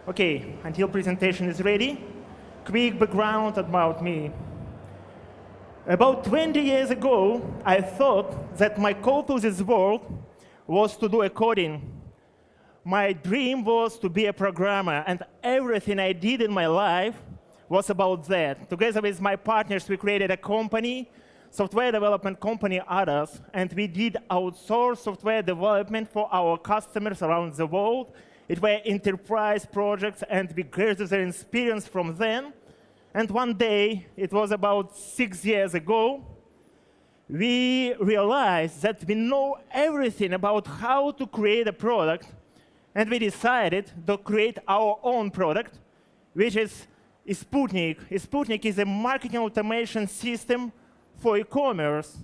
Okay, until presentation is ready, quick background about me. About 20 years ago, I thought that my call to this world was to do a coding. My dream was to be a programmer, and everything I did in my life was about that. Together with my partners, we created a company, software development company, others, and we did outsource software development for our customers around the world. It were enterprise projects, and we gathered their experience from them. And one day, it was about 6 years ago, we realized that we know everything about how to create a product, and we decided to create our own product, which is eSputnik. eSputnik is a marketing automation system for e-commerce.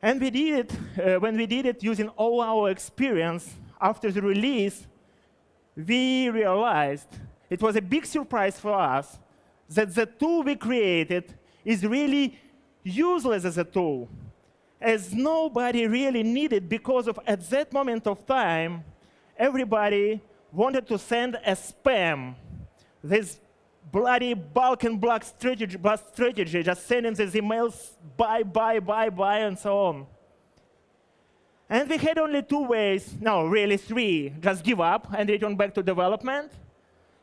And we did it, when we did it using all our experience, after the release, we realized it was a big surprise for us that the tool we created is really useless as a tool, as nobody really needed, because at that moment of time, everybody wanted to send a spam. This bloody bulk and block strategy, just sending these emails, buy, and so on. And we had only two ways, no, really three. Just give up and return back to development,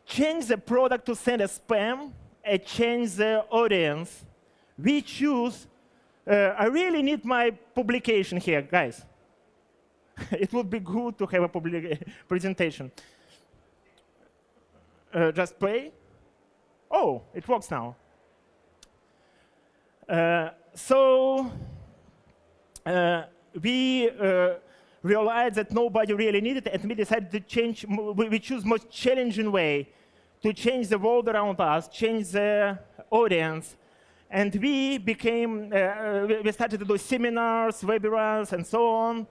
change the product to send a spam, and change the audience. We choose, I really need my publication here, guys. It would be good to have a presentation. Just play. Oh, it works now. We realized that nobody really needed it, and we decided to change. We choose most challenging way to change the world around us, change the audience, and we became. We started to do seminars, webinars, and so on.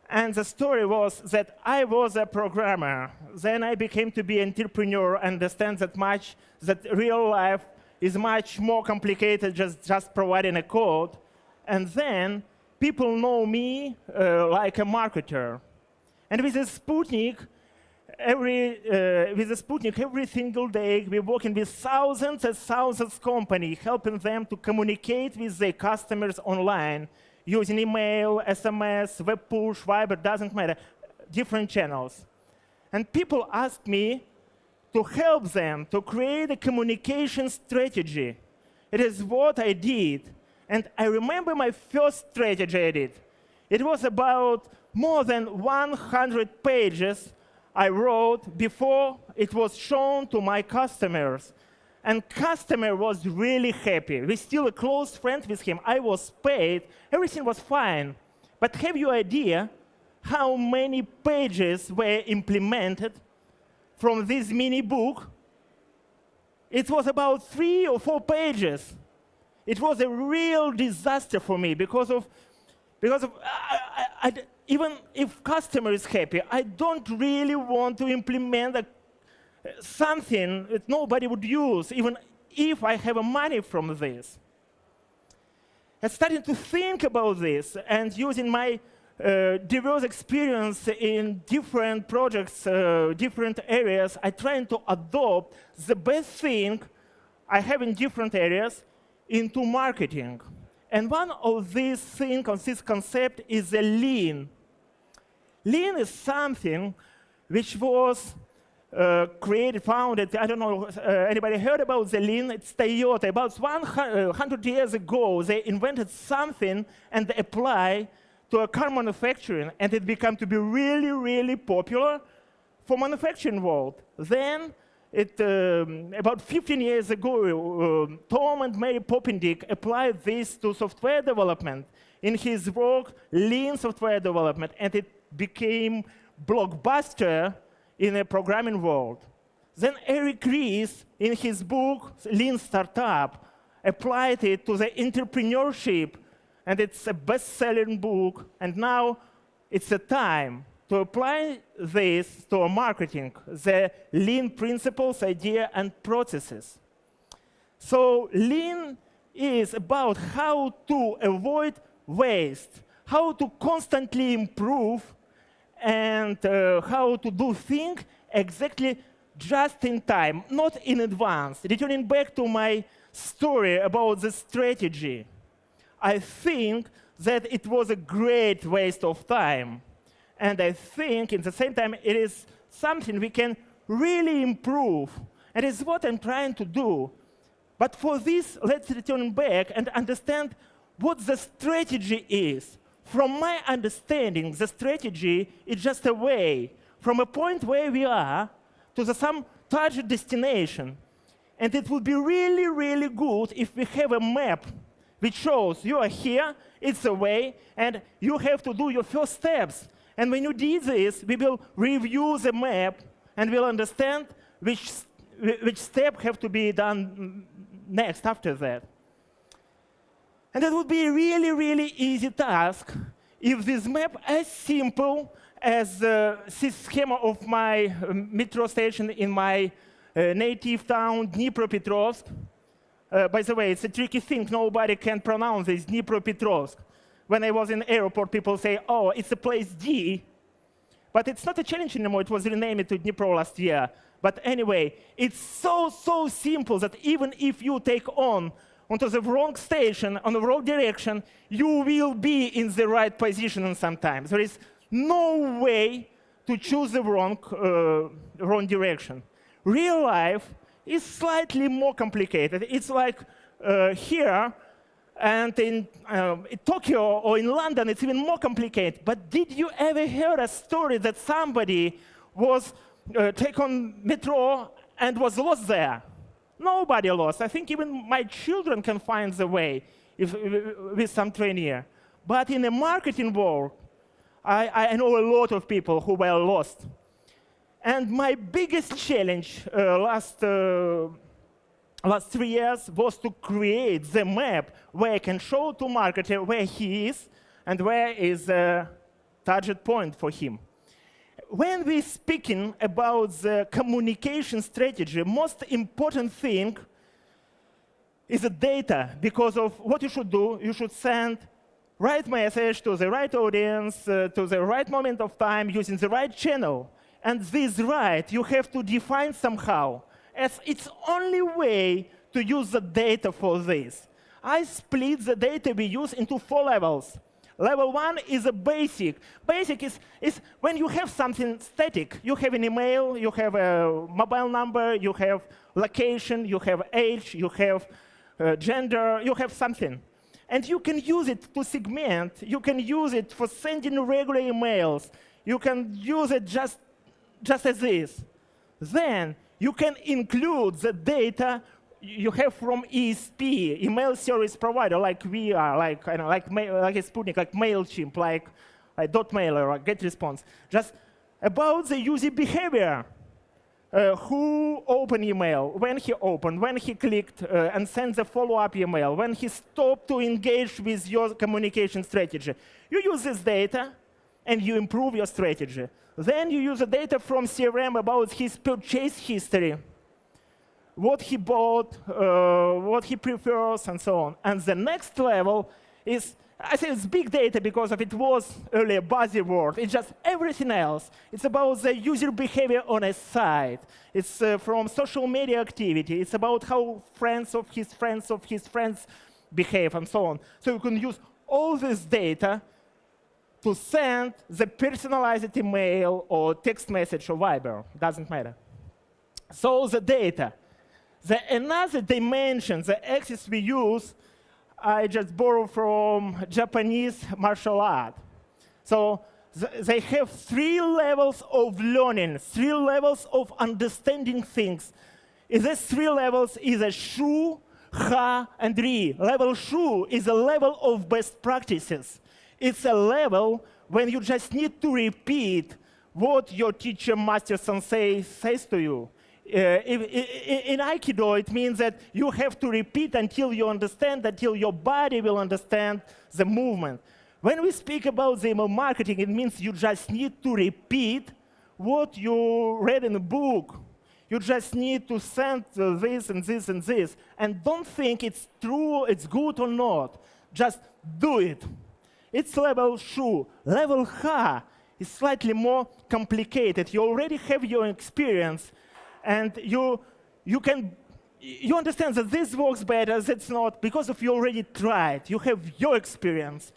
And the story was that I was a programmer. Then I became to be an entrepreneur, understand that real life is much more complicated just providing a code. And then people know me like a marketer. And with eSputnik, every single day, we're working with thousands and thousands of companies, helping them to communicate with their customers online, using email, SMS, web push, Viber, doesn't matter, different channels. And people ask me to help them to create a communication strategy. It is what I did. And I remember my first strategy I did. It was about more than 100 pages I wrote before it was shown to my customers. And customer was really happy. We're still a close friend with him. I was paid. Everything was fine. But have you idea how many pages were implemented from this mini book? It was about 3 or 4 pages. It was a real disaster for me because even if customer is happy, I don't really want to implement something that nobody would use, even if I have money from this. I started to think about this, and using my diverse experience in different projects, different areas, I tried to adopt the best thing I have in different areas into marketing. And one of these things, of this concept, is the lean. Lean is something which was founded, I don't know, anybody heard about the lean? It's Toyota. About 100 years ago, they invented something and applied to a car manufacturing, and it became to be really, really popular for manufacturing world. Then, about 15 years ago, Tom and Mary Poppendick applied this to software development in his work, Lean Software Development, and it became blockbuster in a programming world. Then Eric Ries, in his book, Lean Startup, applied it to the entrepreneurship, and it's a best-selling book, and now it's a time to apply this to marketing, the lean principles, idea, and processes. So lean is about how to avoid waste, how to constantly improve, and how to do things exactly just in time, not in advance. Returning back to my story about the strategy, I think that it was a great waste of time. And I think, at the same time, it is something we can really improve. And it's what I'm trying to do. But for this, let's return back and understand what the strategy is. From my understanding, the strategy is just a way from a point where we are to some target destination. And it would be really, really good if we have a map which shows you are here, it's a way, and you have to do your first steps. And when you do this, we will review the map and we'll understand which step have to be done next after that. And it would be a really, really easy task if this map as simple as this schema of my metro station in my native town, Dnipropetrovsk. By the way, it's a tricky thing. Nobody can pronounce this, Dnipropetrovsk. When I was in the airport, people say, oh, it's a place D. But it's not a challenge anymore. It was renamed to Dnipro last year. But anyway, it's so simple that even if you take onto the wrong station, on the wrong direction, you will be in the right position sometimes. There is no way to choose the wrong direction. Real life is slightly more complicated. It's like here, and in Tokyo or in London, it's even more complicated. But did you ever hear a story that somebody was taken metro and was lost there? Nobody lost. I think even my children can find the way with some training. But in the marketing world, I know a lot of people who were lost. And my biggest challenge last 3 years was to create the map where I can show to marketer where he is and where is the target point for him. When we're speaking about the communication strategy, most important thing is the data, because of what you should do. You should send right message to the right audience, to the right moment of time, using the right channel. And this right, you have to define somehow, as it's only way to use the data for this. I split the data we use into 4 levels. Level 1 is a basic. Basic is when you have something static. You have an email, you have a mobile number, you have location, you have age, you have gender, you have something. And you can use it to segment. You can use it for sending regular emails. You can use it just as this. Then you can include the data you have from ESP, email service provider, like we are, like eSputnik, like MailChimp, like .mailer, or GetResponse. Just about the user behavior. Who opened email, when he opened, when he clicked and sent the follow-up email, when he stopped to engage with your communication strategy. You use this data and you improve your strategy. Then you use the data from CRM about his purchase history, what he bought, what he prefers, and so on. And the next level is, I say it's big data because of it was earlier buzzword. It's just everything else. It's about the user behavior on a site. It's from social media activity. It's about how friends of his friends behave, and so on. So you can use all this data to send the personalized email or text message or Viber. Doesn't matter. So the data. Another dimension, the axis we use, I just borrow from Japanese martial art. So they have 3 levels of learning, 3 levels of understanding things. In these 3 levels is a shu, ha, and ri. Level shu is a level of best practices. It's a level when you just need to repeat what your teacher, master, sensei says to you. In Aikido, it means that you have to repeat until you understand, until your body will understand the movement. When we speak about the email marketing, it means you just need to repeat what you read in a book. You just need to send this and this and this. And don't think it's true, it's good or not. Just do it. It's level shu. Level ha is slightly more complicated. You already have your experience, and you understand that this works better, that's not, because of you already tried. You have your experience,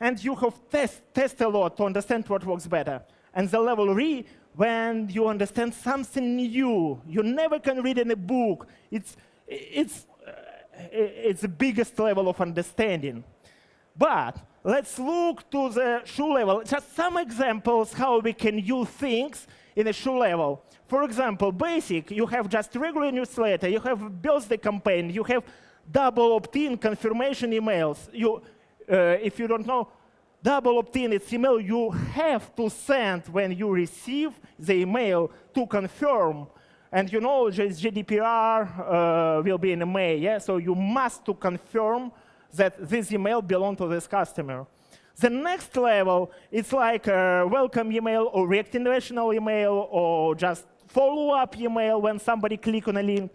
and you have test a lot to understand what works better. And the level re, when you understand something new, you never can read in a book. It's the biggest level of understanding. But let's look to the shoe level. Just some examples how we can use things in a shoe level. For example, basic, you have just regular newsletter, you have birthday campaign, you have double opt-in confirmation emails. If you don't know, double opt-in is email you have to send when you receive the email to confirm. And you know, GDPR will be in May, yeah? So you must to confirm that this email belongs to this customer. The next level, it's like a welcome email or reactivational email or just follow-up email when somebody click on a link.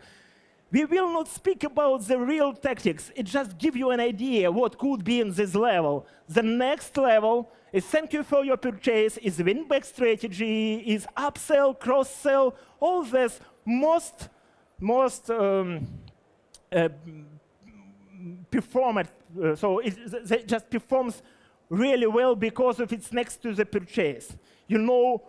We will not speak about the real tactics. It just gives you an idea what could be in this level. The next level is thank you for your purchase, is win-back strategy, is upsell, cross-sell, all this most performant. So it just performs really well because of it's next to the purchase. You know,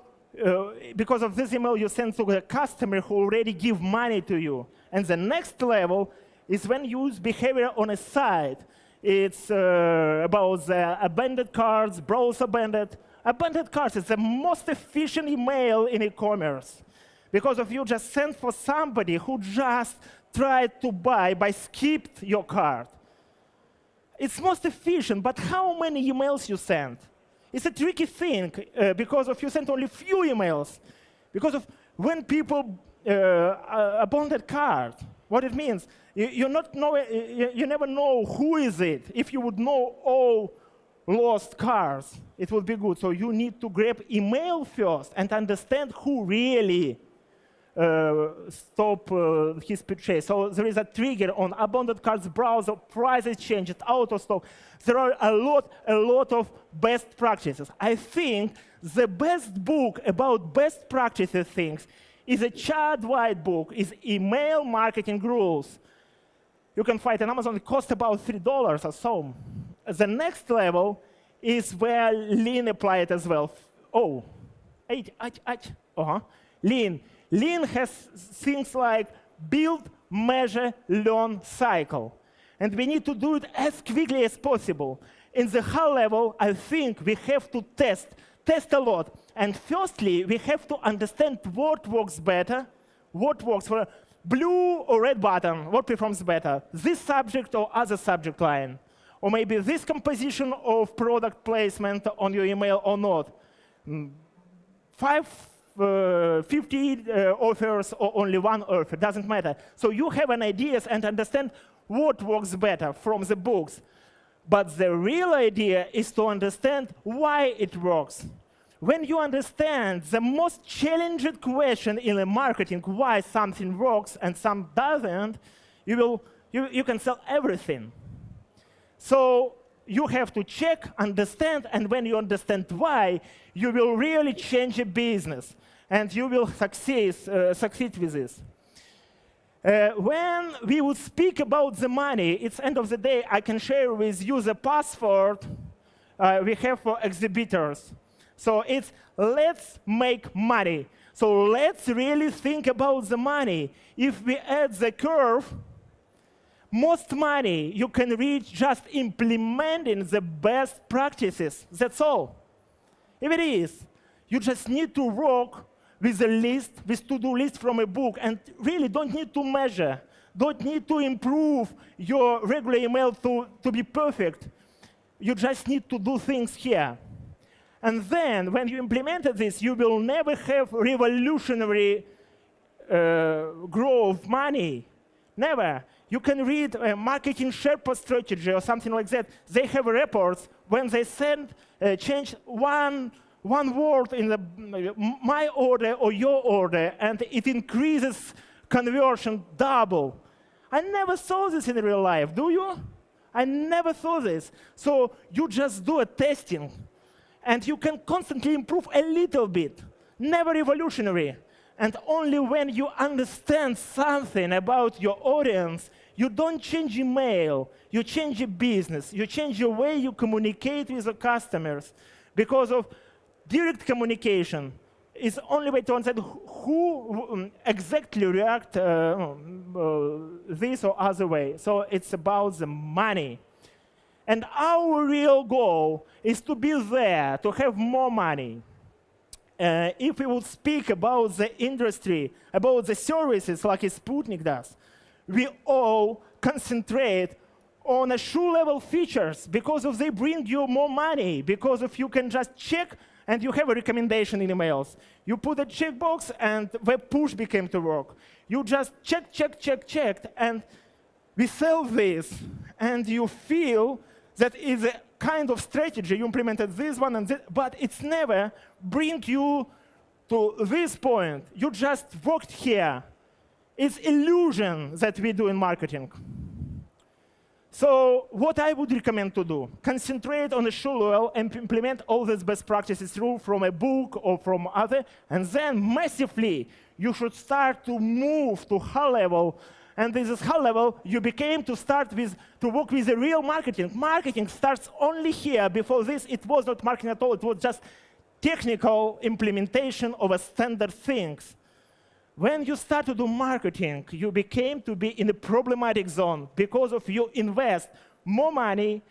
because of this email you send to the customer who already give money to you. And the next level is when you use behavior on a site. It's about the abandoned carts, browse abandoned. Abandoned carts is the most efficient email in e-commerce. Because if you just send for somebody who just tried to buy by skipped your cart. It's most efficient, but how many emails you send? It's a tricky thing, because if you send only few emails, because of when people abandon cart, what it means, you never know who is it. If you would know all lost cars, it would be good. So you need to grab email first and understand who really stop his purchase. So there is a trigger on abandoned carts browser, prices changed, auto stock. There are a lot of best practices. I think the best book about best practices things is a Chad White book, is Email Marketing Rules. You can find it on Amazon, it costs about $3 or so. The next level is where Lean applied as well. Oh, Lean. Lean has things like build, measure, learn cycle. And we need to do it as quickly as possible. In the high level, I think we have to test a lot. And firstly, we have to understand what works better, what works for blue or red button, what performs better, this subject or other subject line. Or maybe this composition of product placement on your email or not. 50 offers or only one offer, doesn't matter. So you have an idea and understand what works better from the books. But the real idea is to understand why it works. When you understand the most challenging question in the marketing, why something works and some doesn't, you can sell everything. So you have to check, understand, and when you understand why, you will really change your business, and you will succeed with this. When we would speak about the money, it's end of the day, I can share with you the password we have for exhibitors. So it's let's make money. So let's really think about the money. If we add the curve, most money you can reach just implementing the best practices. That's all. If it is, you just need to work with a list, with to-do list from a book, and really don't need to measure, don't need to improve your regular email to be perfect. You just need to do things here. And then, when you implemented this, you will never have revolutionary growth money. Never. You can read a marketing Sherpa strategy or something like that. They have reports when they change one word in my order or your order, and it increases conversion double. I never saw this in real life, do you? I never saw this. So you just do a testing. And you can constantly improve a little bit, never revolutionary. And only when you understand something about your audience, you don't change email, you change your business, you change the way you communicate with your customers. Because of direct communication is only way to understand who exactly react this or other way. So it's about the money. And our real goal is to be there, to have more money. If we would speak about the industry, about the services like eSputnik does, we all concentrate on a shoe-level features because of they bring you more money, because if you can just check and you have a recommendation in emails. You put a checkbox and web push became to work. You just checked, and we sell this, and you feel that is a kind of strategy. You implemented this one, and this, but it's never bring you to this point. You just worked here. It's illusion that we do in marketing. So what I would recommend to do, concentrate on the shoe level and implement all these best practices through from a book or from other, and then massively you should start to move to high level. And this is high level you became to start with, to work with the real marketing. Marketing starts only here. Before this, it was not marketing at all. It was just technical implementation of a standard things. When you start to do marketing, you became to be in a problematic zone because of you invest more money,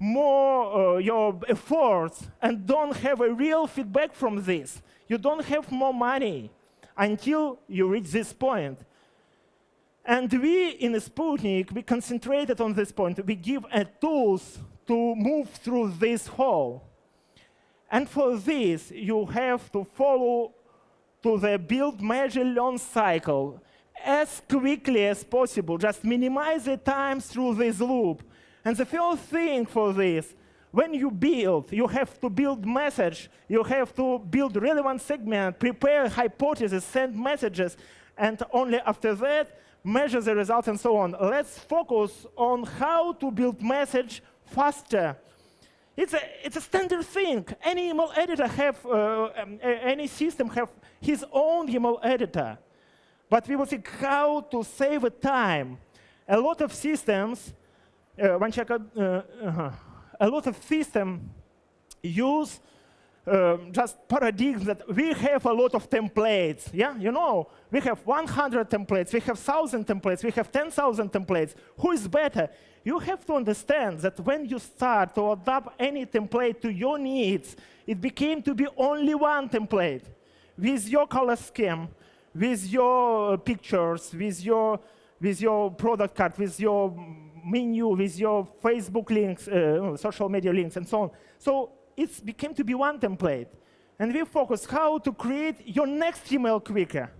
more your efforts, and don't have a real feedback from this. You don't have more money until you reach this point. And we, in eSputnik, we concentrated on this point. We give tools to move through this hole. And for this, you have to follow to the build, measure, learn cycle as quickly as possible. Just minimize the time through this loop. And the first thing for this, when you build, you have to build message, you have to build relevant segment, prepare hypotheses, send messages, and only after that, measure the results and so on. Let's focus on how to build message faster. It's a standard thing. Any email editor any system have his own email editor. But we will see how to save time. A lot of systems, a lot of systems use just paradigms that we have a lot of templates. Yeah, you know, we have 100 templates, we have 1,000 templates, we have 10,000 templates. Who is better? You have to understand that when you start to adapt any template to your needs, it became to be only one template with your color scheme, with your pictures, with your product card, with your menu, with your Facebook links, social media links, and so on. So it became to be one template. And we focus how to create your next email quicker.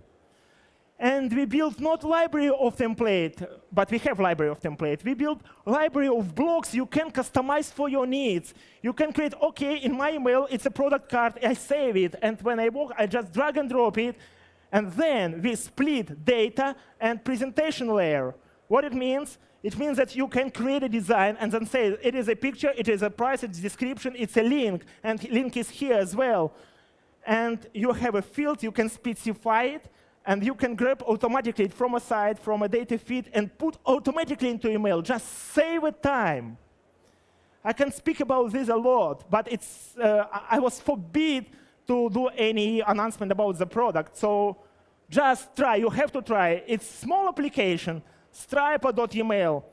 And we built not library of template, but we have library of template. We built library of blocks you can customize for your needs. You can create, OK, in my email, it's a product card, I save it. And when I work, I just drag and drop it. And then we split data and presentation layer. What it means? It means that you can create a design and then say, it is a picture, it is a price, it's a description, it's a link, and link is here as well. And you have a field, you can specify it, and you can grab automatically from a site, from a data feed, and put automatically into email. Just save a time. I can speak about this a lot, but it's, I was forbid to do any announcement about the product. So just try, you have to try. It's small application, striper.email.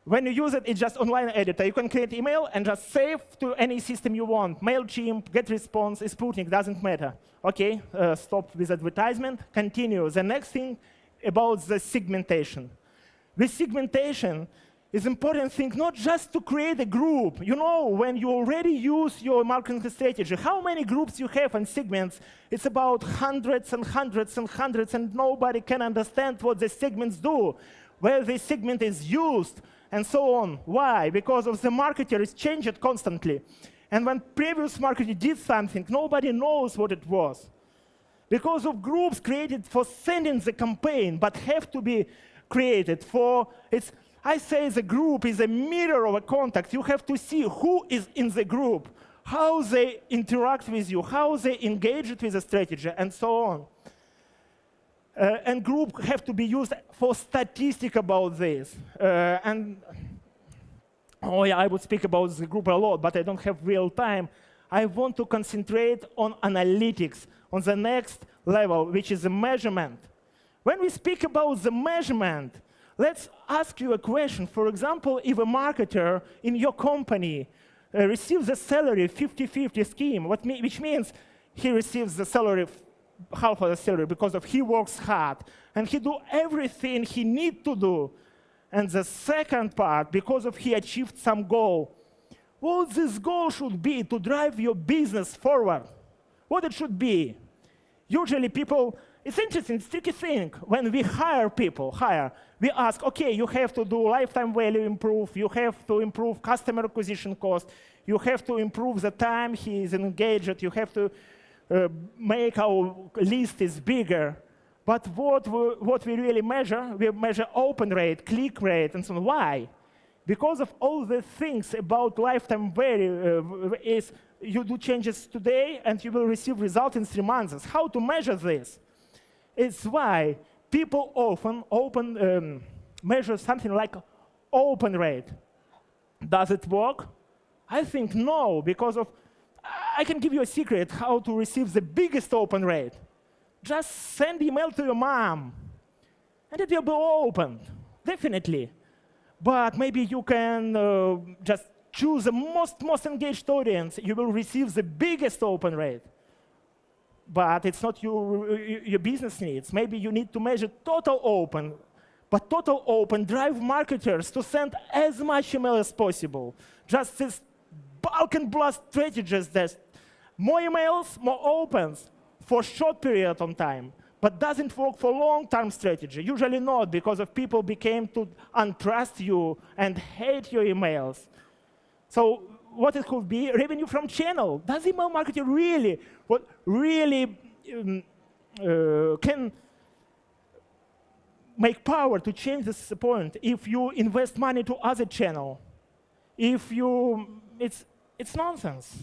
When you use it, it's just online editor. You can create email and just save to any system you want. MailChimp, GetResponse, eSputnik, doesn't matter. OK, stop with advertisement, continue. The next thing about the segmentation. With segmentation, it's important thing not just to create a group. You know, when you already use your marketing strategy, how many groups you have and segments, it's about hundreds and hundreds and hundreds, and nobody can understand what the segments do, where the segment is used, and so on. Why? Because of the marketer is changed constantly. And when previous marketer did something, nobody knows what it was. Because of groups created for sending the campaign, but have to be created for, I say the group is a mirror of a contact. You have to see who is in the group. how they interact with you, how they engage with the strategy, and so on. And group have to be used for statistics about this. Oh yeah, I would speak about the group a lot, but I don't have real time. I want to concentrate on analytics, on the next level, which is the measurement. When we speak about the measurement, let's ask you a question. For example, if a marketer in your company receives a salary 50-50 scheme, which means he receives the salary, half of the salary, because of he works hard, and he do everything he need to do. And the second part, because of he achieved some goal. What this goal should be to drive your business forward? What it should be? Usually people, it's interesting, it's tricky thing. When we hire people, we ask, okay, you have to do lifetime value improve, you have to improve customer acquisition cost, you have to improve the time he is engaged, you have to make our list is bigger. But what we really measure, we measure open rate, click rate, and so on. Why? Because of all the things about lifetime value is you do changes today and you will receive results in 3 months. How to measure this? It's why people often measure something like open rate. Does it work? I think no, because of, I can give you a secret how to receive the biggest open rate. Just send email to your mom, and it will be opened, definitely. But maybe you can just choose the most engaged audience. You will receive the biggest open rate. But it's not your business needs. Maybe you need to measure total open. But total open drive marketers to send as much email as possible. Just this bulk and blast strategies that more emails, more opens. For short period of time, but doesn't work for long-term strategy. Usually not, because of people became to untrust you and hate your emails. So what it could be? Revenue from channel. Does email marketing really can make power to change this point if you invest money to other channel? It's nonsense.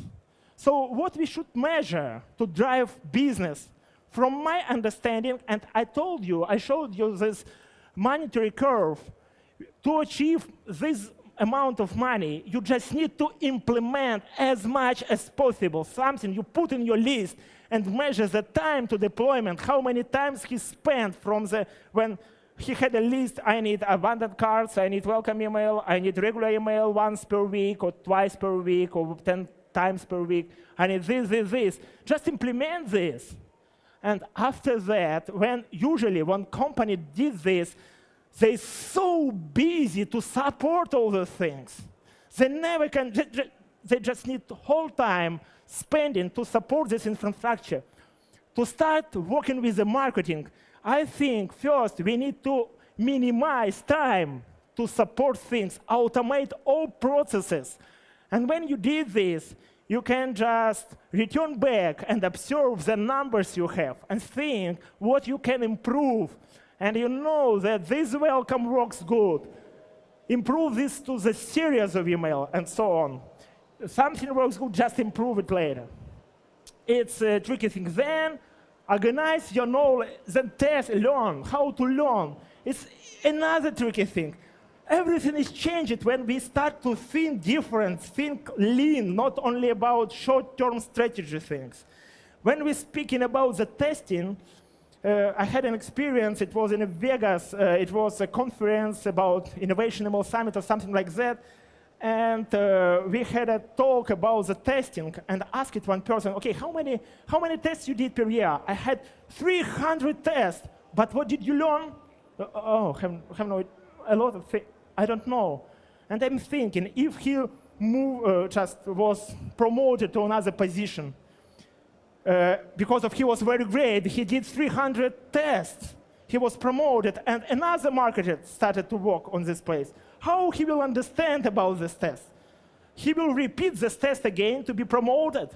So what we should measure to drive business, from my understanding, and I showed you this monetary curve, to achieve this amount of money, you just need to implement as much as possible, something you put in your list and measure the time to deployment, how many times he spent from when he had a list, I need abundant cards, I need welcome email, I need regular email once per week or twice per week or 10 times per week, I need this. Just implement this. And after that, usually when company did this, they're so busy to support all the things. They never can, they just need whole time spending to support this infrastructure. To start working with the marketing, I think first we need to minimize time to support things, automate all processes. And when you did this, you can just return back and observe the numbers you have and think what you can improve. And you know that this welcome works good. Improve this to the series of email and so on. Something works good, just improve it later. It's a tricky thing. Then organize your knowledge, then test, learn, how to learn. It's another tricky thing. Everything is changed when we start to think different, think lean, not only about short-term strategy things. When we're speaking about the testing, I had an experience, it was in Vegas, it was a conference about Innovation Email Summit or something like that, and we had a talk about the testing and asked one person, okay, how many tests you did per year? I had 300 tests, but what did you learn? Have no, a lot of things. I don't know. And I'm thinking, if he just was promoted to another position, because he was very great, he did 300 tests. He was promoted, and another marketer started to work on this place. How he will understand about this test? He will repeat this test again to be promoted.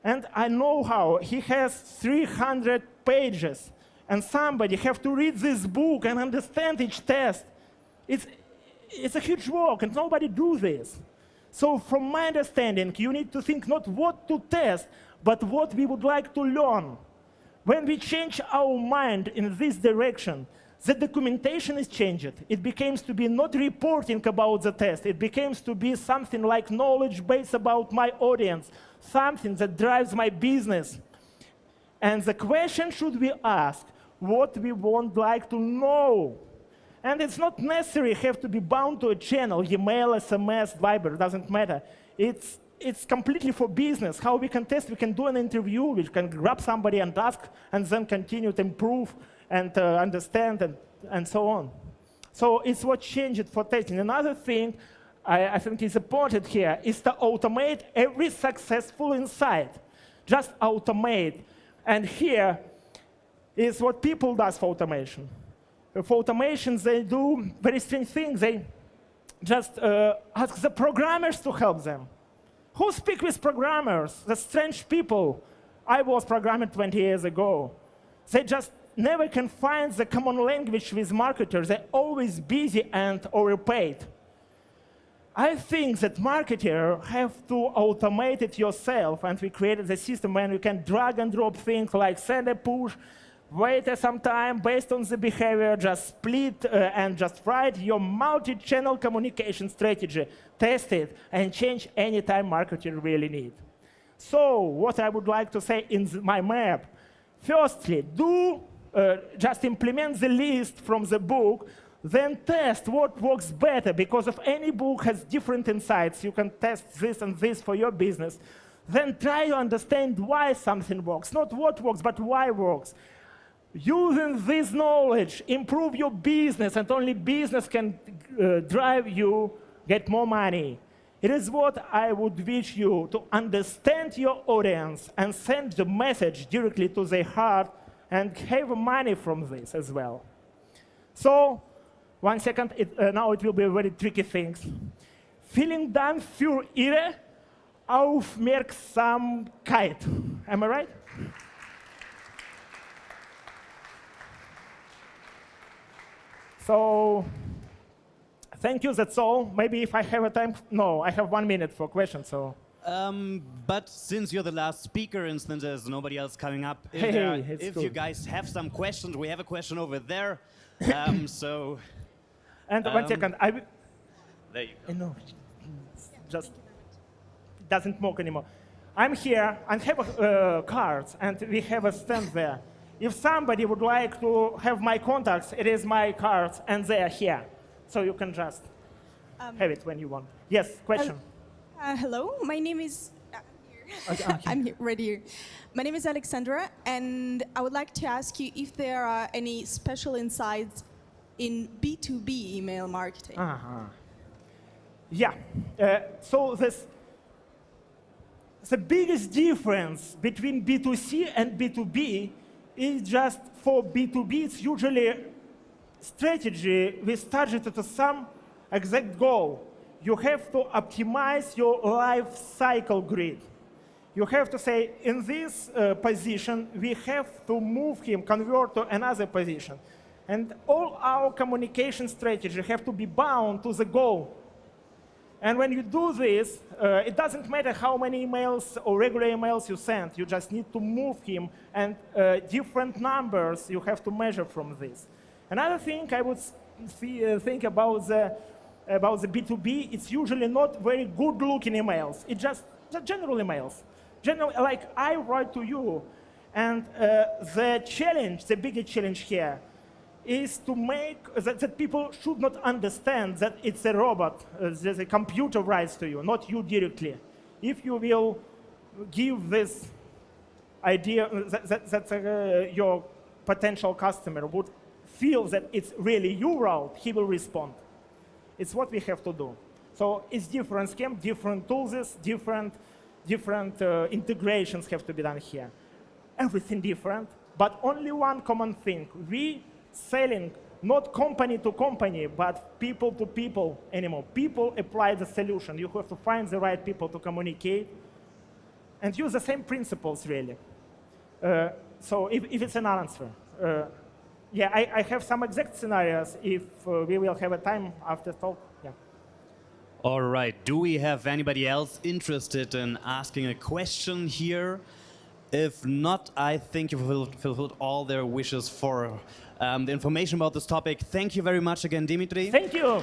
And I know how. He has 300 pages, and somebody have to read this book and understand each test. It's a huge work, and nobody do this. So from my understanding, you need to think not what to test, but what we would like to learn. When we change our mind in this direction, the documentation is changed. It becomes to be not reporting about the test. It becomes to be something like knowledge base about my audience, something that drives my business. And the question should be asked, what we would like to know. And it's not necessary have to be bound to a channel, email, SMS, Viber, doesn't matter. It's completely for business. How we can test, we can do an interview, we can grab somebody and ask, and then continue to improve and understand and so on. So it's what changed for testing. Another thing I think is important here is to automate every successful insight. Just automate. And here is what people does for automation. For automation, they do very strange things. They just ask the programmers to help them. Who speak with programmers? The strange people. I was programming 20 years ago. They just never can find the common language with marketers. They're always busy and overpaid. I think that marketers have to automate it yourself, and we created the system when you can drag and drop things like send a push, wait some time, based on the behavior, just split and just write your multi-channel communication strategy, test it, and change anytime marketer really need. So what I would like to say in my map, firstly, just implement the list from the book, then test what works better, because of any book has different insights. You can test this and this for your business. Then try to understand why something works, not what works, but why works. Using this knowledge, improve your business, and only business can drive you get more money. It is what I would wish you to understand your audience and send the message directly to their heart and have money from this as well. So, 1 second, now it will be a very tricky thing. Vielen Dank für Ihre Aufmerksamkeit. Am I right? So, thank you, that's all. Maybe if I have a time, no, I have 1 minute for questions, so. But since you're the last speaker and since there's nobody else coming up, if you guys have some questions, we have a question over there. So. And 1 second, there you go. No, just doesn't work anymore. I'm here and have cards, and we have a stand there. If somebody would like to have my contacts, it is my cards, and they are here. So you can just have it when you want. Yes, question. Hello, my name is... Okay. I'm right here. My name is Alexandra, and I would like to ask you if there are any special insights in B2B email marketing. Yeah, so the biggest difference between B2C and B2B is just for B2B, it's usually strategy with targeted to some exact goal. You have to optimize your life cycle grid. You have to say, in this position, we have to move him, convert to another position. And all our communication strategy have to be bound to the goal. And when you do this, it doesn't matter how many emails or regular emails you send. You just need to move him, and different numbers you have to measure from this. Another thing I would think about the B2B, it's usually not very good-looking emails. It's just general emails. Like I write to you, and the bigger challenge here is to make that people should not understand that it's a robot, that a computer writes to you, not you directly. If you will give this idea that your potential customer would feel that it's really you wrote, he will respond. It's what we have to do. So it's different scheme, different tools, different integrations have to be done here. Everything different, but only one common thing. We selling not company to company, but people to people anymore. People apply the solution. You have to find the right people to communicate and use the same principles, really. So if it's an answer. Yeah, I have some exact scenarios if we will have a time after talk. Yeah. All right. Do we have anybody else interested in asking a question here? If not, I think you've fulfilled all their wishes for the information about this topic. Thank you very much again, Dmitry. Thank you.